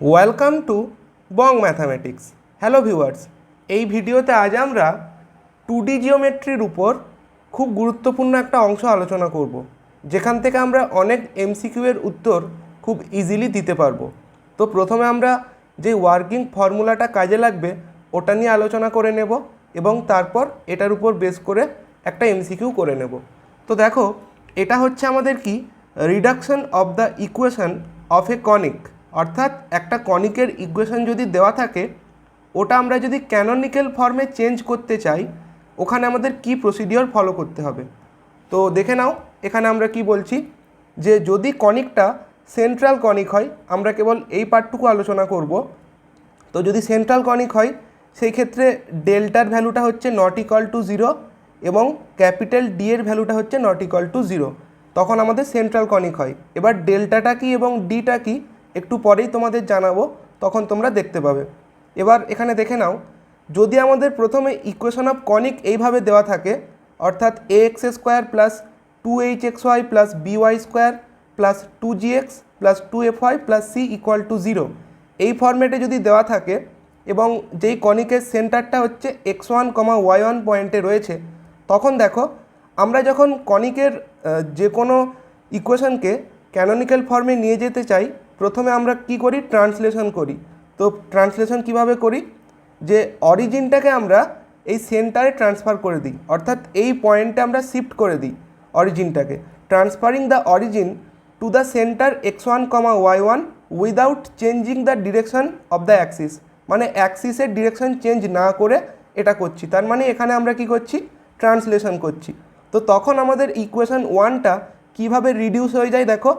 Welcome to Bong mathematics. Hello viewers, এই ভিডিওতে আজ আমরা 2D জিওমেট্রির উপর খুব গুরুত্বপূর্ণ একটা অংশ আলোচনা করব, যেখান থেকে আমরা অনেক এমসিকিউ এর উত্তর খুব ইজিলি দিতে পারবো। তো প্রথমে আমরা যে ওয়ার্কিং ফর্মুলাটা কাজে লাগবে ওটা নিয়ে আলোচনা করে নেব এবং তারপর এটার উপর বেস করে একটা এমসিকিউ করে নেব। তো দেখো, এটা হচ্ছে আমাদের কি reduction of the equation of A conic, অর্থাৎ একটা কনিকের ইকুয়েশন যদি দেওয়া থাকে ওটা আমরা যদি ক্যানোনিক্যাল ফর্মে চেঞ্জ করতে চাই ওখানে আমাদের কি প্রসিডিওর ফলো করতে হবে। তো দেখে নাও, এখানে আমরা কি বলছি যে যদি কনিকটা সেন্ট্রাল কনিক হয়, আমরা কেবল এই পার্টটুকু আলোচনা করব। তো যদি সেন্ট্রাল কনিক হয় সেই ক্ষেত্রে ডেল্টার ভ্যালুটা হচ্ছে নট ইকুয়াল টু 0 এবং ক্যাপিটাল ডি এর ভ্যালুটা হচ্ছে নট ইকুয়াল টু 0, তখন আমাদের সেন্ট্রাল কনিক হয়। এবার ডেল্টাটা কি এবং ডিটা কি একটু পরেই তোমাদের জানাবো, তখন তোমরা দেখতে পাবে। এবার এখানে দেখে নাও, যদি আমাদের প্রথমে ইকুয়েশন অফ কনিক এইভাবে দেওয়া থাকে, অর্থাৎ a x square plus 2hxy plus by square plus 2gx plus 2fy plus c equal to 0, এই ফর্মেটে যদি দেওয়া থাকে এবং যেই কনিকের সেন্টারটা হচ্ছে x1, y1 পয়েন্টে রয়েছে, তখন দেখো আমরা যখন কনিকের যে কোনো ইকুয়েশনকে ক্যানোনিক্যাল ফর্মে নিয়ে যেতে চাই, প্রথমে আমরা কি করি, ট্রান্সলেশন করি। তো ট্রান্সলেশন কিভাবে করি, যে অরিজিনটাকে আমরা এই সেন্টারে ট্রান্সফার করে দিই, অর্থাৎ এই পয়েন্টে আমরা শিফট করে দিই অরিজিনটাকে। Transferring the origin to the centre x1, y1 without changing the direction of the axis, মানে অ্যাক্সিসের ডিরেকশন চেঞ্জ না করে এটা করছি। তার মানে এখানে আমরা কি করছি, ট্রান্সলেশন করছি। তো তখন আমাদের ইকুয়েশন 1টা কীভাবে রিডিউস হয়ে যায় দেখো,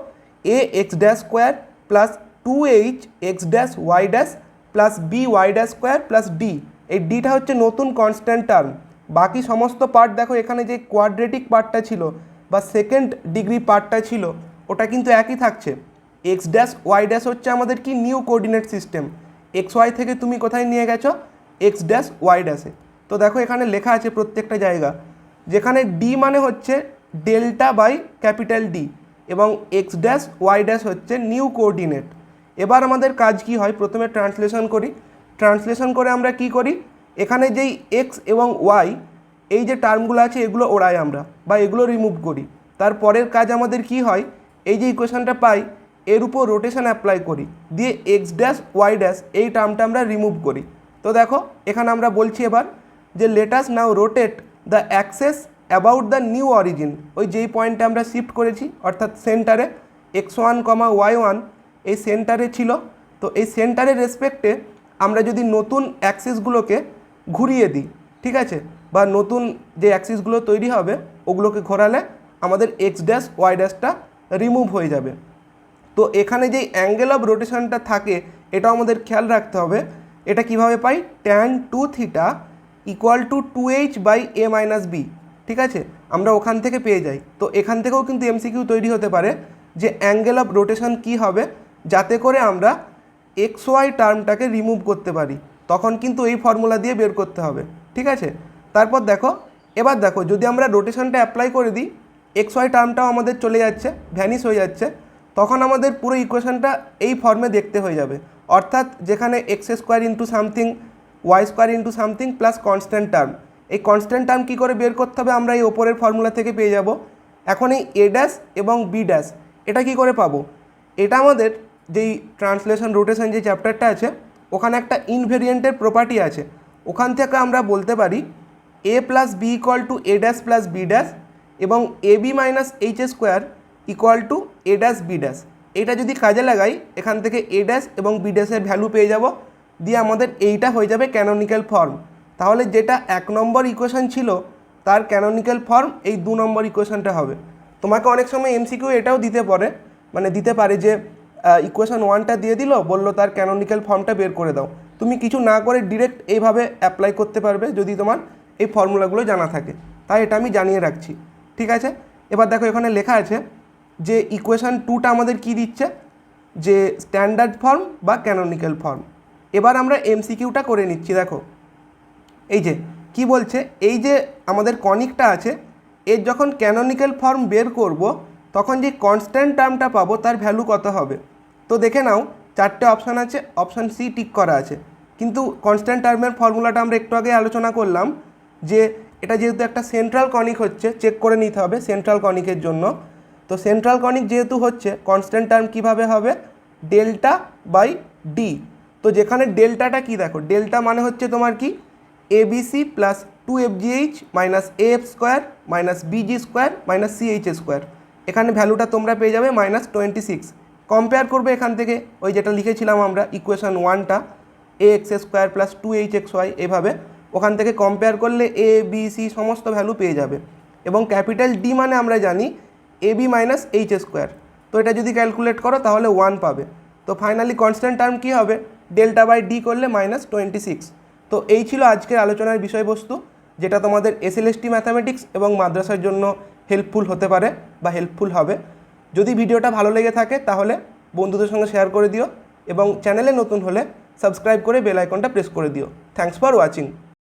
a x dash square plus 2h x dash y dash plus b y dash square plus d, এই ডিটা হচ্ছে নতুন কনস্ট্যান্ট টার্ম। বাকি সমস্ত পার্ট দেখো, এখানে যে কোয়াড্রেটিক পার্টটা ছিল বা সেকেন্ড ডিগ্রি পার্টটা ছিল ওটা কিন্তু একই থাকছে। এক্স ড্যাশ ওয়াই ড্যাশ হচ্ছে আমাদের কি new coordinate system, X Y থেকে তুমি কোথায় নিয়ে গেছো, এক্স ড্যাশ ওয়াই ড্যাশে। তো দেখো এখানে লেখা আছে প্রত্যেকটা জায়গা, যেখানে ডি মানে হচ্ছে ডেল্টা বাই ক্যাপিটাল ডি এবং এক্স ড্যাশ ওয়াই ড্যাশ হচ্ছে নিউ কোঅর্ডিনেট। এবার আমাদের কাজ কি হয়, প্রথমে ট্রান্সলেশন করি। ট্রান্সলেশন করে আমরা কি করি, এখানে যেই এক্স এবং ওয়াই এই যে টার্মগুলো আছে এগুলো ওড়াই আমরা বা এগুলো রিমুভ করি। তারপরের কাজ আমাদের কি হয়, এই যে ইকুয়েশনটা পাই এর উপর রোটেশন অ্যাপ্লাই করি, দিয়ে এক্স ড্যাশ ওয়াই ড্যাশ এই টার্মটা আমরা রিমুভ করি। তো দেখো এখানে আমরা বলছি এবার যে let us now rotate the access about the new origin, ওই যেই পয়েন্টে আমরা শিফট করেছি অর্থাৎ সেন্টারে x1, y1 এই সেন্টারে ছিল। তো এই সেন্টারের রেসপেক্টে আমরা যদি নতুন অ্যাক্সিসগুলোকে ঘুরিয়ে দিই, ঠিক আছে, বা নতুন যে অ্যাক্সিসগুলো তৈরি হবে ওগুলোকে ঘোরালে আমাদের এক্স ড্যাশ ওয়াই ড্যাশটা রিমুভ হয়ে যাবে। তো এখানে যেই অ্যাঙ্গেল অফ রোটেশনটা থাকে এটাও আমাদের খেয়াল রাখতে হবে। এটা কিভাবে পাই, tan 2 theta equal to 2h by a minus B, ঠিক আছে, আমরা ওখান থেকে পেয়ে যাই। তো এখান থেকেও কিন্তু এমসিকিউ তৈরি হতে পারে যে অ্যাঙ্গেল অফ রোটেশন কী হবে, যাতে করে আমরা এক্স ওয়াই টার্মটাকে রিমুভ করতে পারি, তখন কিন্তু এই ফর্মুলা দিয়ে বের করতে হবে, ঠিক আছে। তারপর দেখো, এবার দেখো যদি আমরা রোটেশনটা অ্যাপ্লাই করে দিই, এক্স ওয়াই টার্মটাও আমাদের চলে যাচ্ছে, ভ্যানিশ হয়ে যাচ্ছে, তখন আমাদের পুরো ইকুয়েশনটা এই ফর্মে দেখতে হয়ে যাবে, অর্থাৎ যেখানে X square into something Y square into something plus constant term. এই কনস্ট্যান্ট টার্ম কী করে বের করতে হবে, আমরা এই ওপরের ফর্মুলা থেকে পেয়ে যাব। এখন এই এ ড্যাশ এবং বি ড্যাশ এটা কি করে পাবো, এটা আমাদের যেই ট্রান্সলেশন রোটেশন যে চ্যাপ্টারটা আছে ওখানে একটা ইনভেরিয়েন্টের প্রপার্টি আছে, ওখান থেকে আমরা বলতে পারি a plus b equal to a dash plus b dash এবং a b minus h square equal to a dash b dash. এটা যদি কাজে লাগাই এখান থেকে এ ড্যাশ এবং বি ড্যাশের ভ্যালু পেয়ে যাব, দিয়ে আমাদের এইটা হয়ে যাবে ক্যানোনিক্যাল ফর্ম। তাহলে যেটা 1 নম্বর ইকুয়েশন ছিল তার ক্যানোনিক্যাল ফর্ম এই 2 নম্বর ইকুয়েশনটা হবে। তোমাকে অনেক সময় এমসিকিউ এটাও দিতে পারে যে ইকুয়েশন 1টা দিয়ে দিল, বললো তার ক্যানোনিক্যাল ফর্মটা বের করে দাও। তুমি কিছু না করে ডিরেক্ট এইভাবে অ্যাপ্লাই করতে পারবে যদি তোমার এই ফর্মুলাগুলো জানা থাকে, তাই এটা আমি জানিয়ে রাখছি, ঠিক আছে। এবার দেখো এখানে লেখা আছে যে ইকুয়েশন 2টা আমাদের কি দিচ্ছে, যে স্ট্যান্ডার্ড ফর্ম বা ক্যানোনিক্যাল ফর্ম। এবার আমরা এমসিকিউটা করে নিচ্ছি। দেখো এই যে কি বলছে, এই যে আমাদের কনিকটা আছে এর যখন ক্যানোনিক্যাল ফর্ম বের করব তখন যে কনস্ট্যান্ট টার্মটা পাবো তার ভ্যালু কত হবে। তো দেখে নাও চারটে অপশান আছে, অপশান সি টিক করা আছে। কিন্তু কনস্ট্যান্ট টার্মের ফর্মুলাটা আমরা একটু আগে আলোচনা করলাম যে এটা যেহেতু একটা সেন্ট্রাল কনিক হচ্ছে, চেক করে নিতে হবে সেন্ট্রাল কনিকের জন্য। তো সেন্ট্রাল কনিক যেহেতু হচ্ছে, কনস্ট্যান্ট টার্ম কীভাবে হবে, ডেল্টা বাই ডি। তো যেখানে ডেল্টাটা কি দেখো, ডেল্টা মানে হচ্ছে তোমার কি ABC plus 2FGH minus AF square minus BG square minus CH square. এখানে ভ্যালুটা তোমরা পেয়ে যাবে -26। কম্পেয়ার করবে এখান থেকে ওই যেটা লিখেছিলাম আমরা ইকুয়েশন 1টা, AX স্কোয়ার প্লাস 2HXY, এভাবে ওখান থেকে কম্পেয়ার করলে ABC সমস্ত ভ্যালু পেয়ে যাবে। এবং ক্যাপিটাল ডি মানে আমরা জানি AB মাইনাস H স্কোয়ার। তো এটা যদি ক্যালকুলেট করো তাহলে 1 পাবে। তো ফাইনালি কনস্ট্যান্ট টার্ম কী হবে, ডেল্টা বাই ডি করলে -26। তো এই ছিল আজকের আলোচনার বিষয়বস্তু, যেটা তোমাদের SLST ম্যাথামেটিক্স এবং মাদ্রাসার জন্য হেল্পফুল হতে পারে বা হেল্পফুল হবে। যদি ভিডিওটা ভালো লেগে থাকে তাহলে বন্ধুদের সঙ্গে শেয়ার করে দিও এবং চ্যানেলে নতুন হলে সাবস্ক্রাইব করে বেল আইকনটা প্রেস করে দিও। Thanks for watching.